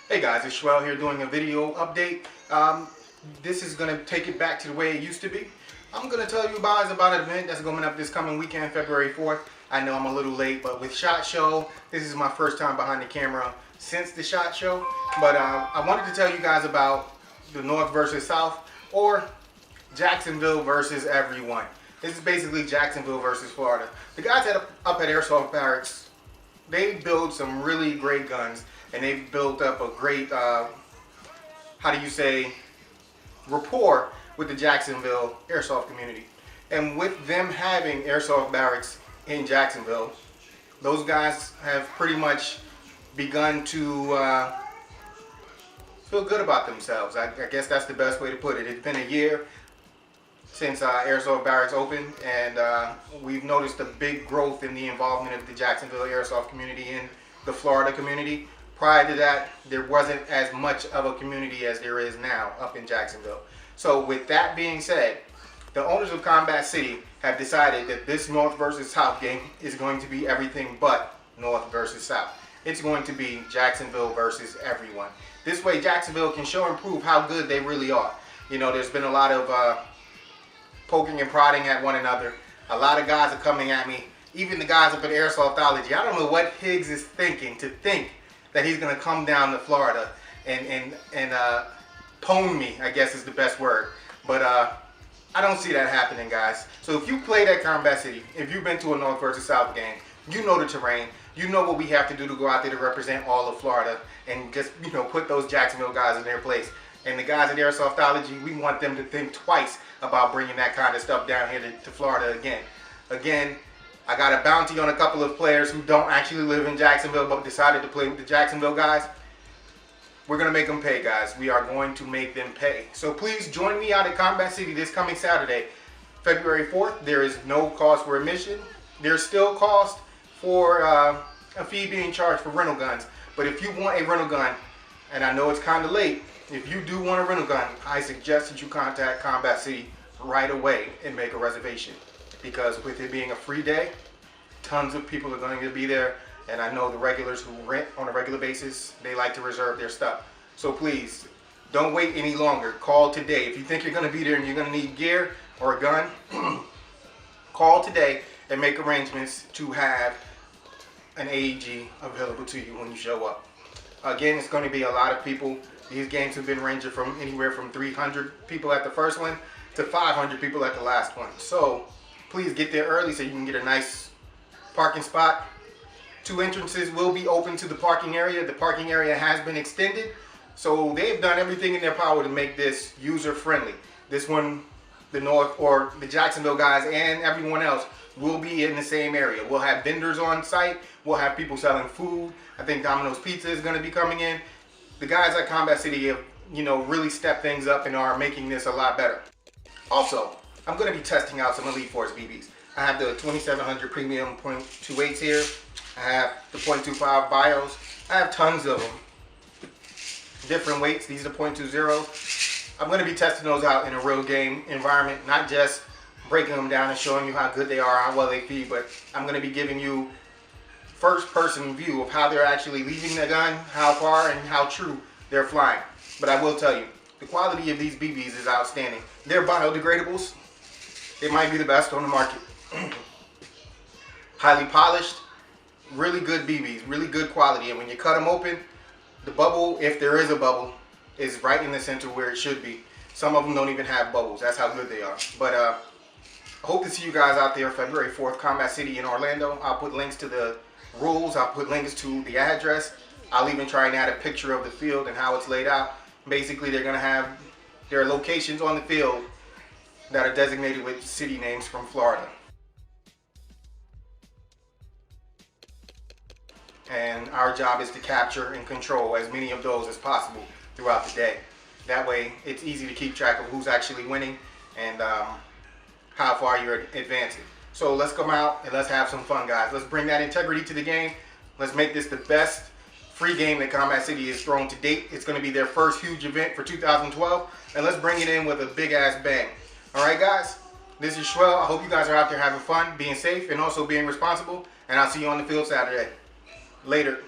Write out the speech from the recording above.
Hey guys, it's Schwell here doing a video update. This is going to take it back to the way it used to be. I'm going to tell you guys about an event that's coming up this coming weekend, February 4th. I know I'm a little late, but with SHOT Show, this is my first time behind the camera since the SHOT Show. But I wanted to tell you guys about the North versus South, or Jacksonville versus everyone. This is basically Jacksonville versus Florida. The guys up at Airsoft Barracks, they build some really great guns. And they've built up a great, rapport with the Jacksonville Airsoft community. And with them having Airsoft Barracks in Jacksonville, those guys have pretty much begun to feel good about themselves. I guess that's the best way to put it. It's been a year since Airsoft Barracks opened, and we've noticed a big growth in the involvement of the Jacksonville Airsoft community in the Florida community. Prior to that, there wasn't as much of a community as there is now up in Jacksonville. So with that being said, the owners of Combat City have decided that this North versus South game is going to be everything but North versus South. It's going to be Jacksonville versus everyone. This way Jacksonville can show and prove how good they really are. You know, there's been a lot of poking and prodding at one another. A lot of guys are coming at me. Even the guys up at Airsoftology. I don't know what Higgs is thinking to think that he's going to come down to Florida and pwn me, I guess is the best word. But I don't see that happening, guys. So if you played at Combat City, if you've been to a North versus South game, you know the terrain, you know what we have to do to go out there to represent all of Florida and just, you know, put those Jacksonville guys in their place. And the guys at Airsoftology, we want them to think twice about bringing that kind of stuff down here to Florida again. Again, I got a bounty on a couple of players who don't actually live in Jacksonville but decided to play with the Jacksonville guys. We're going to make them pay, guys. We are going to make them pay. So please join me out at Combat City this coming Saturday, February 4th. There is no cost for admission. There's still cost for a fee being charged for rental guns. But if you want a rental gun, and I know it's kind of late, if you do want a rental gun, I suggest that you contact Combat City right away and make a reservation. Because with it being a free day, tons of people are going to be there, and I know the regulars who rent on a regular basis, they like to reserve their stuff. So please, don't wait any longer. Call today. If you think you're going to be there and you're going to need gear or a gun, call today and make arrangements to have an AEG available to you when you show up. Again, it's going to be a lot of people. These games have been ranging from anywhere from 300 people at the first one to 500 people at the last one. So please get there early so you can get a nice parking spot. 2 entrances will be open to the parking area. The parking area has been extended, so they've done everything in their power to make this user friendly. This one, the North or the Jacksonville guys and everyone else will be in the same area. We'll have vendors on site. We'll have people selling food. I think Domino's Pizza is going to be coming in. The guys at Combat City have, you know, really stepped things up and are making this a lot better. Also, I'm going to be testing out some Elite Force BBs. I have the 2700 Premium .28s here. I have the .25 BIOS. I have tons of them. Different weights. These are the .20. I'm going to be testing those out in a real game environment, not just breaking them down and showing you how good they are, how well they feed, but I'm going to be giving you first-person view of how they're actually leaving the gun, how far, and how true they're flying. But I will tell you, the quality of these BBs is outstanding. They're biodegradables. They might be the best on the market. Highly polished, really good BBs, really good quality. And when you cut them open, the bubble, if there is a bubble, is right in the center where it should be. Some of them don't even have bubbles. That's how good they are. But I hope to see you guys out there February 4th, Combat City in Orlando. I'll put links to the rules. I'll put links to the address. I'll even try and add a picture of the field and how it's laid out. Basically, they're going to have their locations on the field that are designated with city names from Florida. And our job is to capture and control as many of those as possible throughout the day. That way, it's easy to keep track of who's actually winning and how far you're advancing. So let's come out and let's have some fun, guys. Let's bring that integrity to the game. Let's make this the best free game that Combat City has thrown to date. It's going to be their first huge event for 2012, and let's bring it in with a big ass bang. All right, guys, this is Schwell. I hope you guys are out there having fun, being safe, and also being responsible, and I'll see you on the field Saturday. Later.